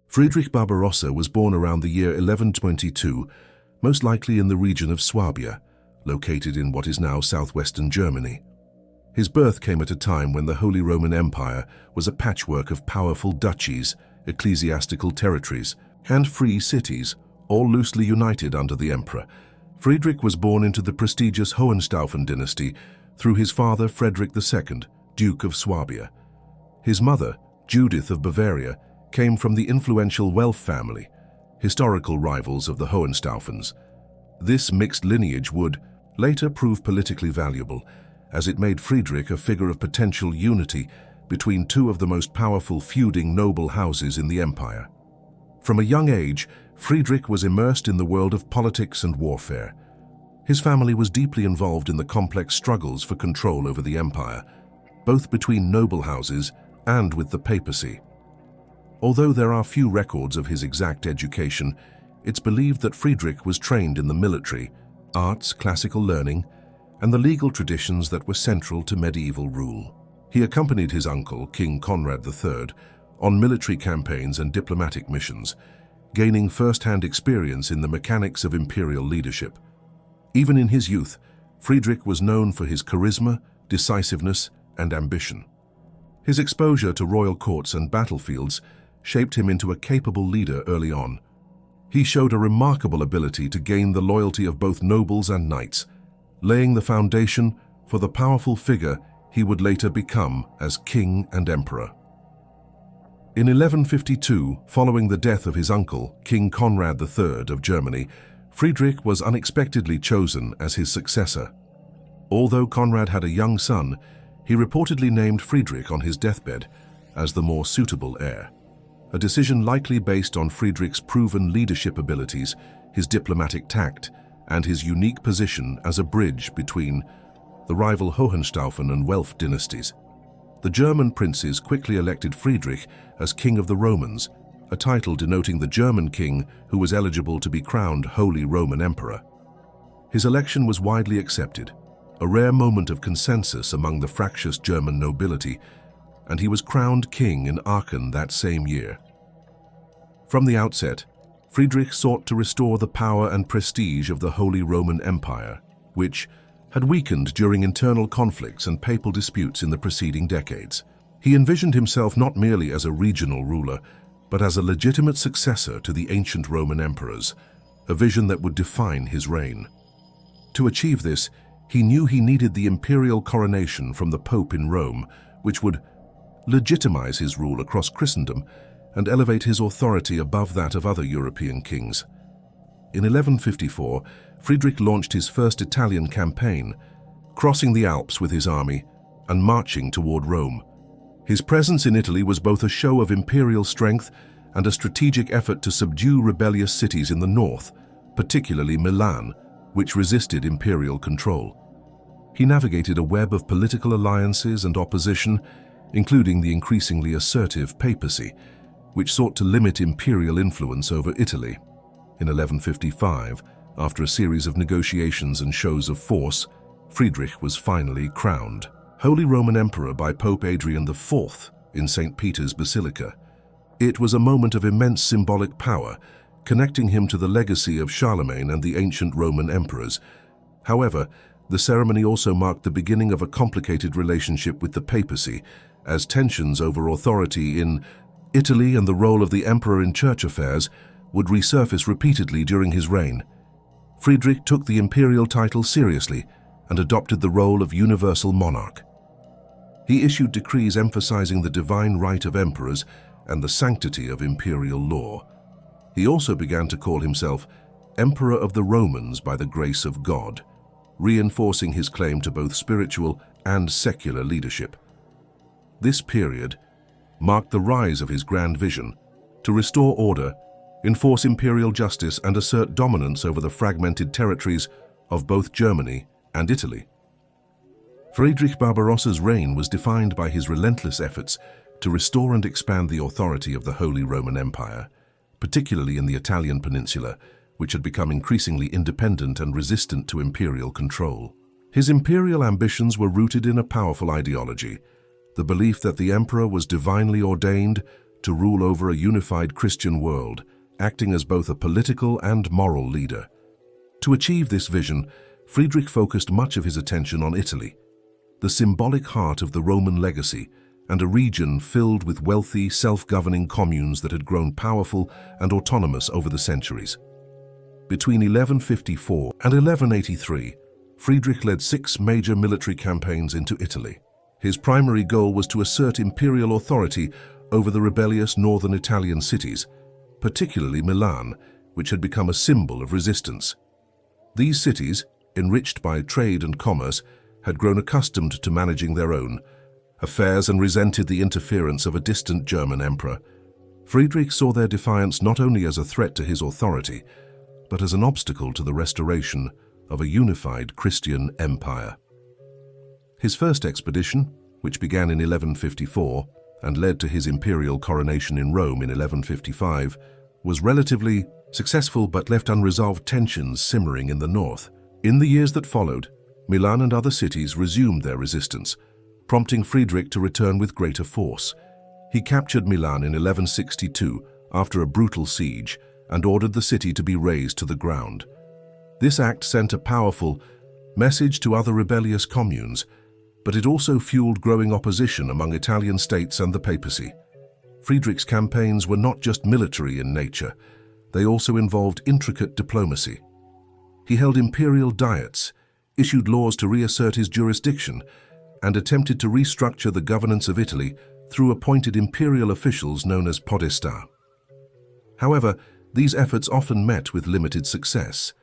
Friedrich Barbarossa was born around the year 1122, most likely in the region of Swabia, located in what is now southwestern Germany. His birth came at a time when the Holy Roman Empire was a patchwork of powerful duchies, ecclesiastical territories, and free cities, all loosely united under the emperor. Friedrich was born into the prestigious Hohenstaufen dynasty through his father Frederick II, Duke of Swabia. His mother, Judith of Bavaria, came from the influential Welf family, historical rivals of the Hohenstaufens. This mixed lineage would later prove politically valuable, as it made Friedrich a figure of potential unity between two of the most powerful feuding noble houses in the empire. From a young age, Friedrich was immersed in the world of politics and warfare. His family was deeply involved in the complex struggles for control over the empire, both between noble houses and with the papacy. Although there are few records of his exact education, it's believed that Friedrich was trained in the military, arts, classical learning, and the legal traditions that were central to medieval rule. He accompanied his uncle, King Conrad III, on military campaigns and diplomatic missions, gaining first-hand experience in the mechanics of imperial leadership. Even in his youth, Friedrich was known for his charisma, decisiveness, and ambition. His exposure to royal courts and battlefields shaped him into a capable leader early on. He showed a remarkable ability to gain the loyalty of both nobles and knights, laying the foundation for the powerful figure he would later become as king and emperor. In 1152, following the death of his uncle, King Conrad III of Germany, Friedrich was unexpectedly chosen as his successor. Although Conrad had a young son, he reportedly named Friedrich on his deathbed as the more suitable heir, a decision likely based on Friedrich's proven leadership abilities, his diplomatic tact, and his unique position as a bridge between the rival Hohenstaufen and Welf dynasties. The German princes quickly elected Friedrich as King of the Romans, a title denoting the German king who was eligible to be crowned Holy Roman Emperor. His election was widely accepted, a rare moment of consensus among the fractious German nobility, and he was crowned king in Aachen that same year. From the outset, Friedrich sought to restore the power and prestige of the Holy Roman Empire, which had weakened during internal conflicts and papal disputes in the preceding decades. He envisioned himself not merely as a regional ruler, but as a legitimate successor to the ancient Roman emperors, a vision that would define his reign. To achieve this, he knew he needed the imperial coronation from the Pope in Rome, which would legitimize his rule across Christendom and elevate his authority above that of other European kings. In 1154, Friedrich launched his first Italian campaign, crossing the Alps with his army and marching toward Rome. His presence in Italy was both a show of imperial strength and a strategic effort to subdue rebellious cities in the north, particularly Milan, which resisted imperial control. He navigated a web of political alliances and opposition, including the increasingly assertive papacy, which sought to limit imperial influence over Italy. In 1155, after a series of negotiations and shows of force, Friedrich was finally crowned Holy Roman Emperor by Pope Adrian IV in St. Peter's Basilica. It was a moment of immense symbolic power, connecting him to the legacy of Charlemagne and the ancient Roman emperors. However, the ceremony also marked the beginning of a complicated relationship with the papacy, as tensions over authority in Italy and the role of the emperor in church affairs would resurface repeatedly during his reign. Friedrich took the imperial title seriously and adopted the role of universal monarch. He issued decrees emphasizing the divine right of emperors and the sanctity of imperial law. He also began to call himself Emperor of the Romans by the grace of God, reinforcing his claim to both spiritual and secular leadership. This period marked the rise of his grand vision to restore order, enforce imperial justice, and assert dominance over the fragmented territories of both Germany and Italy. Friedrich Barbarossa's reign was defined by his relentless efforts to restore and expand the authority of the Holy Roman Empire, particularly in the Italian peninsula, which had become increasingly independent and resistant to imperial control. His imperial ambitions were rooted in a powerful ideology, the belief that the emperor was divinely ordained to rule over a unified Christian world, acting as both a political and moral leader. To achieve this vision, Friedrich focused much of his attention on Italy, the symbolic heart of the Roman legacy, and a region filled with wealthy, self-governing communes that had grown powerful and autonomous over the centuries. Between 1154 and 1183, Friedrich led 6 major military campaigns into Italy. His primary goal was to assert imperial authority over the rebellious northern Italian cities, particularly Milan, which had become a symbol of resistance. These cities, enriched by trade and commerce, had grown accustomed to managing their own affairs and resented the interference of a distant German emperor. Friedrich saw their defiance not only as a threat to his authority, but as an obstacle to the restoration of a unified Christian empire. His first expedition, which began in 1154 and led to his imperial coronation in Rome in 1155, was relatively successful but left unresolved tensions simmering in the north. In the years that followed, Milan and other cities resumed their resistance, prompting Friedrich to return with greater force. He captured Milan in 1162 after a brutal siege and ordered the city to be razed to the ground. This act sent a powerful message to other rebellious communes, but it also fueled growing opposition among Italian states and the papacy. Friedrich's campaigns were not just military in nature, they also involved intricate diplomacy. He held imperial diets, issued laws to reassert his jurisdiction, and attempted to restructure the governance of Italy through appointed imperial officials known as podesta. However, these efforts often met with limited success,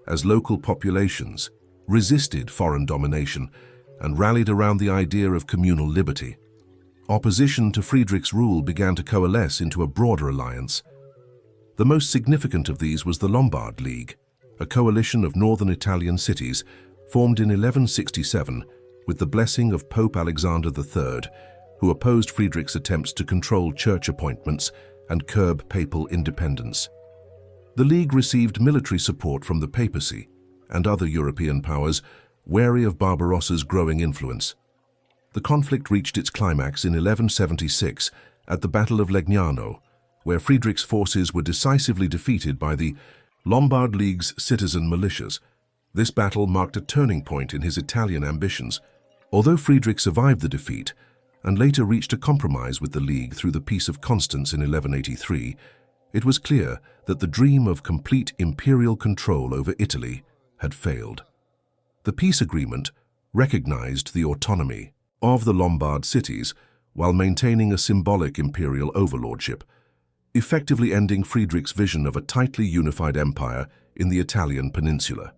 as local populations resisted foreign domination and rallied around the idea of communal liberty. Opposition to Friedrich's rule began to coalesce into a broader alliance. The most significant of these was the Lombard League, a coalition of northern Italian cities formed in 1167 with the blessing of Pope Alexander III, who opposed Friedrich's attempts to control church appointments and curb papal independence. The League received military support from the papacy and other European powers, wary of Barbarossa's growing influence. The conflict reached its climax in 1176 at the Battle of Legnano, where Friedrich's forces were decisively defeated by the Lombard League's citizen militias. This battle marked a turning point in his Italian ambitions. Although Friedrich survived the defeat and later reached a compromise with the League through the Peace of Constance in 1183, it was clear that the dream of complete imperial control over Italy had failed. The peace agreement recognized the autonomy of the Lombard cities while maintaining a symbolic imperial overlordship, effectively ending Friedrich's vision of a tightly unified empire in the Italian peninsula.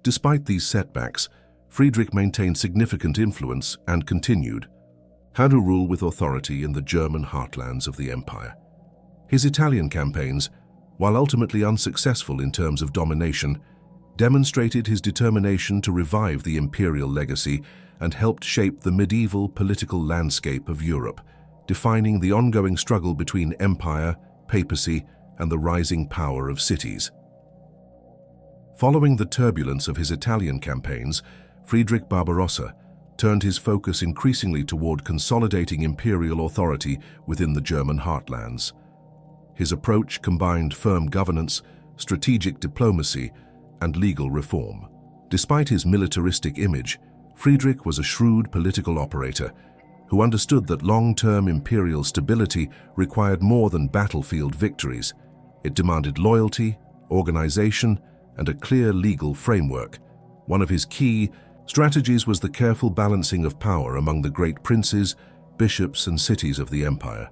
Despite these setbacks, Friedrich maintained significant influence and continued how to rule with authority in the German heartlands of the empire. His Italian campaigns, while ultimately unsuccessful in terms of domination, demonstrated his determination to revive the imperial legacy and helped shape the medieval political landscape of Europe, defining the ongoing struggle between empire, papacy, and the rising power of cities. Following the turbulence of his Italian campaigns, Friedrich Barbarossa turned his focus increasingly toward consolidating imperial authority within the German heartlands. His approach combined firm governance, strategic diplomacy, and legal reform. Despite his militaristic image, Friedrich was a shrewd political operator who understood that long-term imperial stability required more than battlefield victories. It demanded loyalty, organization, and a clear legal framework. One of his key strategies was the careful balancing of power among the great princes, bishops, and cities of the empire.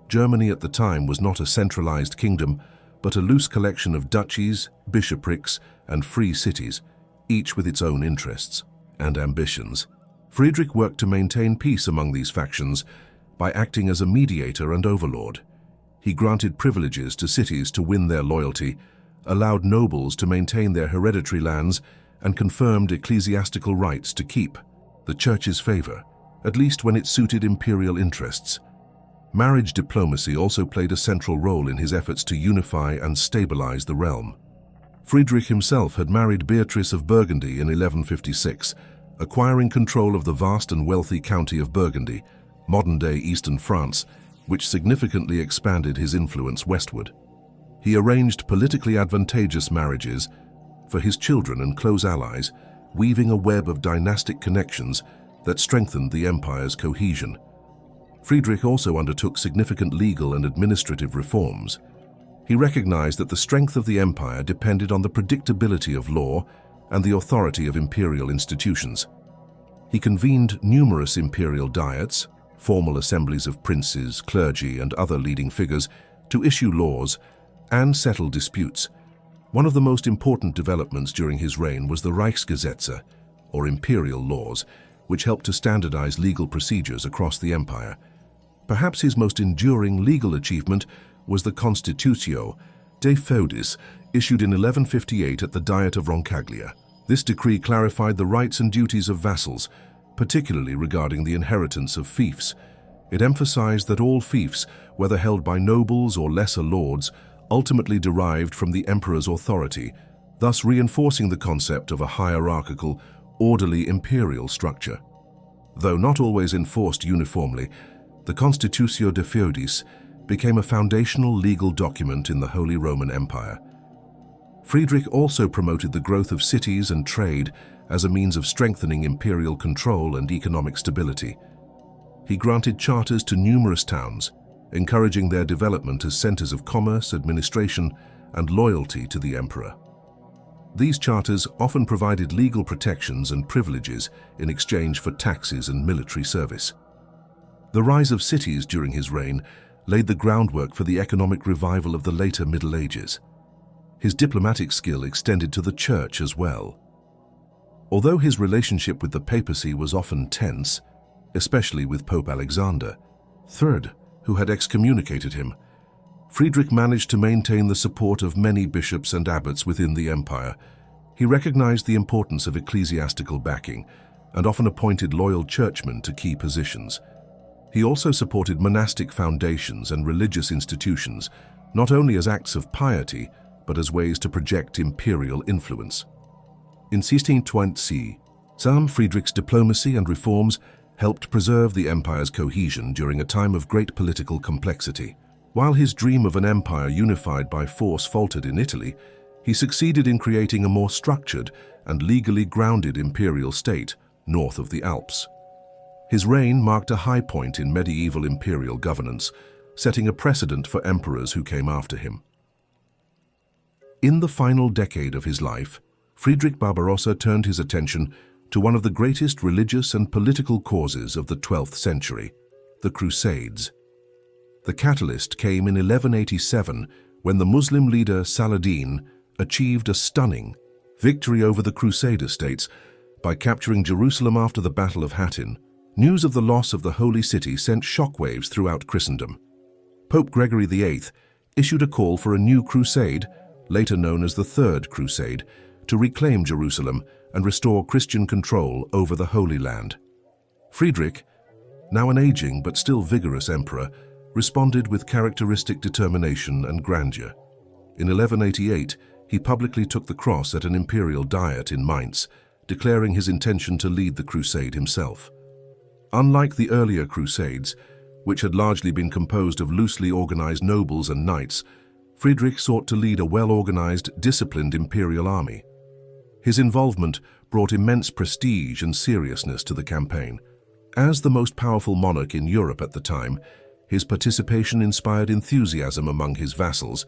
Germany at the time was not a centralized kingdom, but a loose collection of duchies, bishoprics, and free cities, each with its own interests and ambitions. Friedrich worked to maintain peace among these factions by acting as a mediator and overlord. He granted privileges to cities to win their loyalty, allowed nobles to maintain their hereditary lands, and confirmed ecclesiastical rights to keep the church's favor, at least when it suited imperial interests. Marriage diplomacy also played a central role in his efforts to unify and stabilize the realm. Friedrich himself had married Beatrice of Burgundy in 1156, acquiring control of the vast and wealthy county of Burgundy, modern-day eastern France, which significantly expanded his influence westward. He arranged politically advantageous marriages for his children and close allies, weaving a web of dynastic connections that strengthened the empire's cohesion. Friedrich also undertook significant legal and administrative reforms. He recognized that the strength of the empire depended on the predictability of law and the authority of imperial institutions. He convened numerous imperial diets, formal assemblies of princes, clergy, and other leading figures, to issue laws and settle disputes. One of the most important developments during his reign was the Reichsgesetze, or imperial laws, which helped to standardize legal procedures across the empire. Perhaps his most enduring legal achievement was the Constitutio de Feudis, issued in 1158 at the Diet of Roncaglia. This decree clarified the rights and duties of vassals, particularly regarding the inheritance of fiefs. It emphasized that all fiefs, whether held by nobles or lesser lords, ultimately derived from the emperor's authority, thus reinforcing the concept of a hierarchical, orderly imperial structure. Though not always enforced uniformly, the Constitutio de Feudis became a foundational legal document in the Holy Roman Empire. Friedrich also promoted the growth of cities and trade as a means of strengthening imperial control and economic stability. He granted charters to numerous towns, encouraging their development as centers of commerce, administration, and loyalty to the emperor. These charters often provided legal protections and privileges in exchange for taxes and military service. The rise of cities during his reign laid the groundwork for the economic revival of the later Middle Ages. His diplomatic skill extended to the church as well. Although his relationship with the papacy was often tense, especially with Pope Alexander III, who had excommunicated him, Friedrich managed to maintain the support of many bishops and abbots within the empire. He recognized the importance of ecclesiastical backing and often appointed loyal churchmen to key positions. He also supported monastic foundations and religious institutions, not only as acts of piety, but as ways to project imperial influence. In 1620, Friedrich's diplomacy and reforms helped preserve the empire's cohesion during a time of great political complexity. While his dream of an empire unified by force faltered in Italy, he succeeded in creating a more structured and legally grounded imperial state north of the Alps. His reign marked a high point in medieval imperial governance, setting a precedent for emperors who came after him. In the final decade of his life, Friedrich Barbarossa turned his attention to one of the greatest religious and political causes of the 12th century, the Crusades. The catalyst came in 1187 when the Muslim leader Saladin achieved a stunning victory over the Crusader states by capturing Jerusalem after the Battle of Hattin. News of the loss of the Holy City sent shockwaves throughout Christendom. Pope Gregory VIII issued a call for a new crusade, later known as the Third Crusade, to reclaim Jerusalem and restore Christian control over the Holy Land. Friedrich, now an aging but still vigorous emperor, responded with characteristic determination and grandeur. In 1188, he publicly took the cross at an imperial diet in Mainz, declaring his intention to lead the crusade himself. Unlike the earlier crusades, which had largely been composed of loosely organized nobles and knights, Friedrich sought to lead a well-organized, disciplined imperial army. His involvement brought immense prestige and seriousness to the campaign. As the most powerful monarch in Europe at the time, his participation inspired enthusiasm among his vassals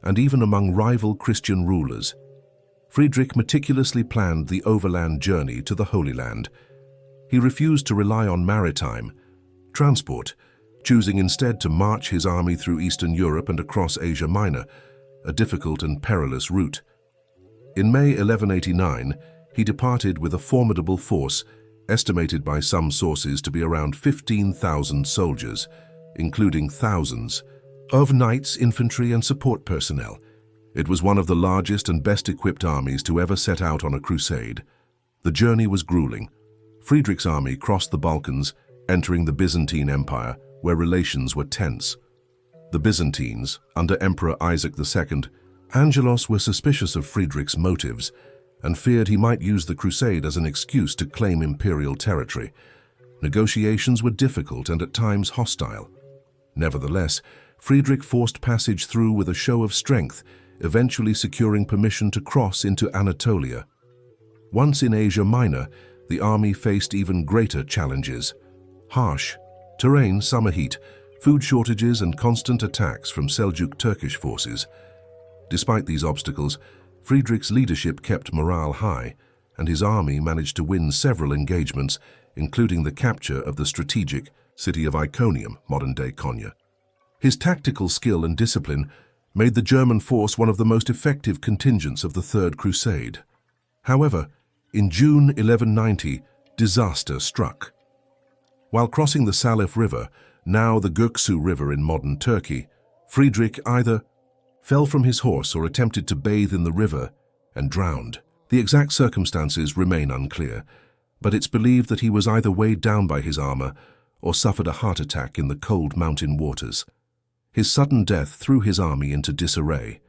and even among rival Christian rulers. Friedrich meticulously planned the overland journey to the Holy Land. He refused to rely on maritime transport, choosing instead to march his army through Eastern Europe and across Asia Minor, a difficult and perilous route. In May 1189, he departed with a formidable force, estimated by some sources to be around 15,000 soldiers, including thousands of knights, infantry, and support personnel. It was one of the largest and best-equipped armies to ever set out on a crusade. The journey was grueling. Friedrich's army crossed the Balkans, entering the Byzantine Empire, where relations were tense. The Byzantines, under Emperor Isaac II, Angelos, were suspicious of Friedrich's motives and feared he might use the crusade as an excuse to claim imperial territory. Negotiations were difficult and at times hostile. Nevertheless, Friedrich forced passage through with a show of strength, eventually securing permission to cross into Anatolia. Once in Asia Minor, the army faced even greater challenges. Harsh terrain, summer heat, food shortages and constant attacks from Seljuk Turkish forces. Despite these obstacles, Friedrich's leadership kept morale high, and his army managed to win several engagements, including the capture of the strategic city of Iconium, modern-day Konya. His tactical skill and discipline made the German force one of the most effective contingents of the Third Crusade. However, in June 1190, disaster struck. While crossing the Salif River, now the Göksu River in modern Turkey, Friedrich either fell from his horse or attempted to bathe in the river and drowned. The exact circumstances remain unclear, but it's believed that he was either weighed down by his armor or suffered a heart attack in the cold mountain waters. His sudden death threw his army into disarray.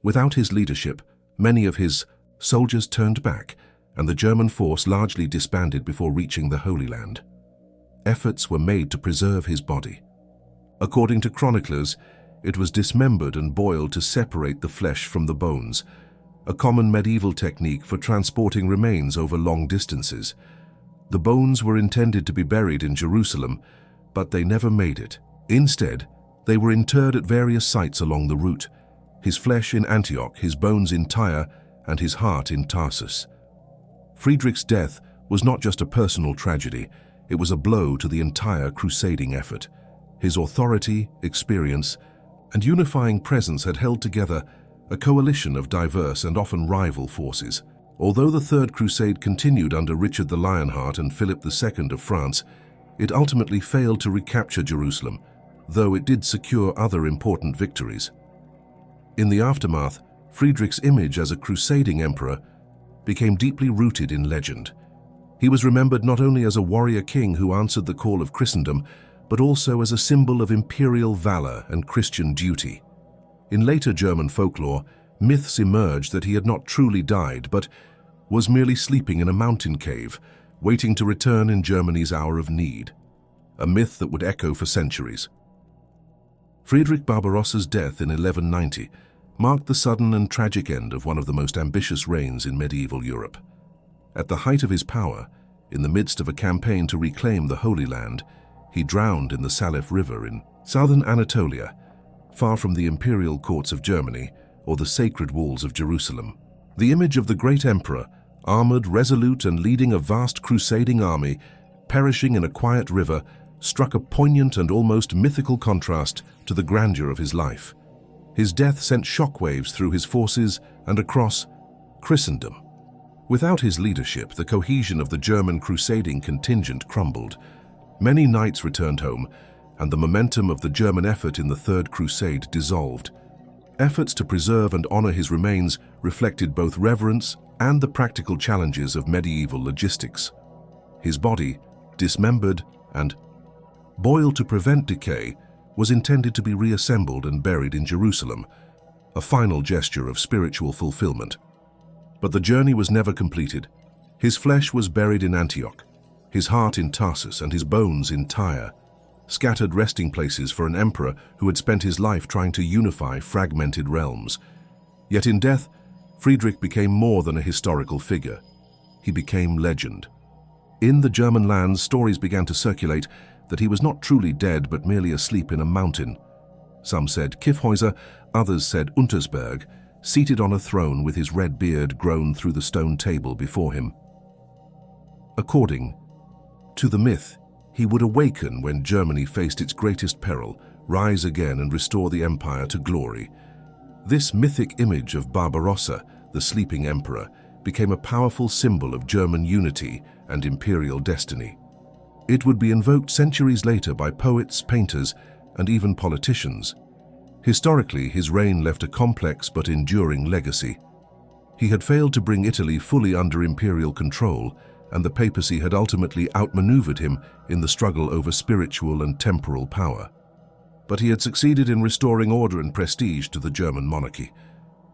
Without his leadership, many of his soldiers turned back, and the German force largely disbanded before reaching the Holy Land. Efforts were made to preserve his body. According to chroniclers, it was dismembered and boiled to separate the flesh from the bones, a common medieval technique for transporting remains over long distances. The bones were intended to be buried in Jerusalem, but they never made it. Instead, they were interred at various sites along the route, his flesh in Antioch, his bones in Tyre, and his heart in Tarsus. Friedrich's death was not just a personal tragedy, it was a blow to the entire crusading effort. His authority, experience, and unifying presence had held together a coalition of diverse and often rival forces. Although the Third Crusade continued under Richard the Lionheart and Philip II of France, it ultimately failed to recapture Jerusalem, though it did secure other important victories. In the aftermath, Friedrich's image as a crusading emperor became deeply rooted in legend. He was remembered not only as a warrior king who answered the call of Christendom, but also as a symbol of imperial valor and Christian duty. In later German folklore, myths emerged that he had not truly died, but was merely sleeping in a mountain cave, waiting to return in Germany's hour of need. A myth that would echo for centuries. Friedrich Barbarossa's death in 1190 marked the sudden and tragic end of one of the most ambitious reigns in medieval Europe. At the height of his power, in the midst of a campaign to reclaim the Holy Land, he drowned in the Salif River in southern Anatolia, far from the imperial courts of Germany or the sacred walls of Jerusalem. The image of the great emperor, armored, resolute, and leading a vast crusading army, perishing in a quiet river, struck a poignant and almost mythical contrast to the grandeur of his life. His death sent shockwaves through his forces and across Christendom. Without his leadership, the cohesion of the German crusading contingent crumbled. Many knights returned home, and the momentum of the German effort in the Third Crusade dissolved. Efforts to preserve and honor his remains reflected both reverence and the practical challenges of medieval logistics. His body, dismembered and boiled to prevent decay, was intended to be reassembled and buried in Jerusalem, a final gesture of spiritual fulfillment. But the journey was never completed. His flesh was buried in Antioch, his heart in Tarsus, and his bones in Tyre, scattered resting places for an emperor who had spent his life trying to unify fragmented realms. Yet in death, Friedrich became more than a historical figure. He became legend. In the German lands, stories began to circulate that he was not truly dead but merely asleep in a mountain. Some said Kyffhäuser, others said Untersberg, seated on a throne with his red beard grown through the stone table before him. According to the myth, he would awaken when Germany faced its greatest peril, rise again and restore the empire to glory. This mythic image of Barbarossa, the sleeping emperor, became a powerful symbol of German unity and imperial destiny. It would be invoked centuries later by poets, painters, and even politicians. Historically, his reign left a complex but enduring legacy. He had failed to bring Italy fully under imperial control, and the papacy had ultimately outmaneuvered him in the struggle over spiritual and temporal power. But he had succeeded in restoring order and prestige to the German monarchy.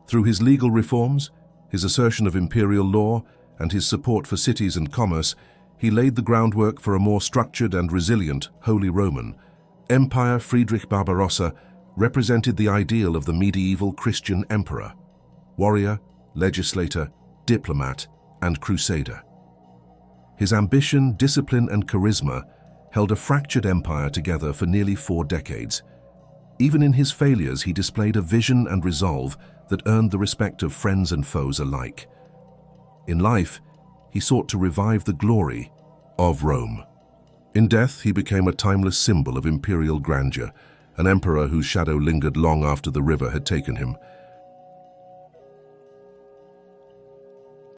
Through his legal reforms, his assertion of imperial law, and his support for cities and commerce, he laid the groundwork for a more structured and resilient Holy Roman, Empire Friedrich Barbarossa represented the ideal of the medieval Christian emperor, warrior, legislator, diplomat, and crusader. His ambition, discipline, and charisma held a fractured empire together for nearly 4 decades. Even in his failures, he displayed a vision and resolve that earned the respect of friends and foes alike. In life, he sought to revive the glory of Rome. In death, he became a timeless symbol of imperial grandeur, an emperor whose shadow lingered long after the river had taken him.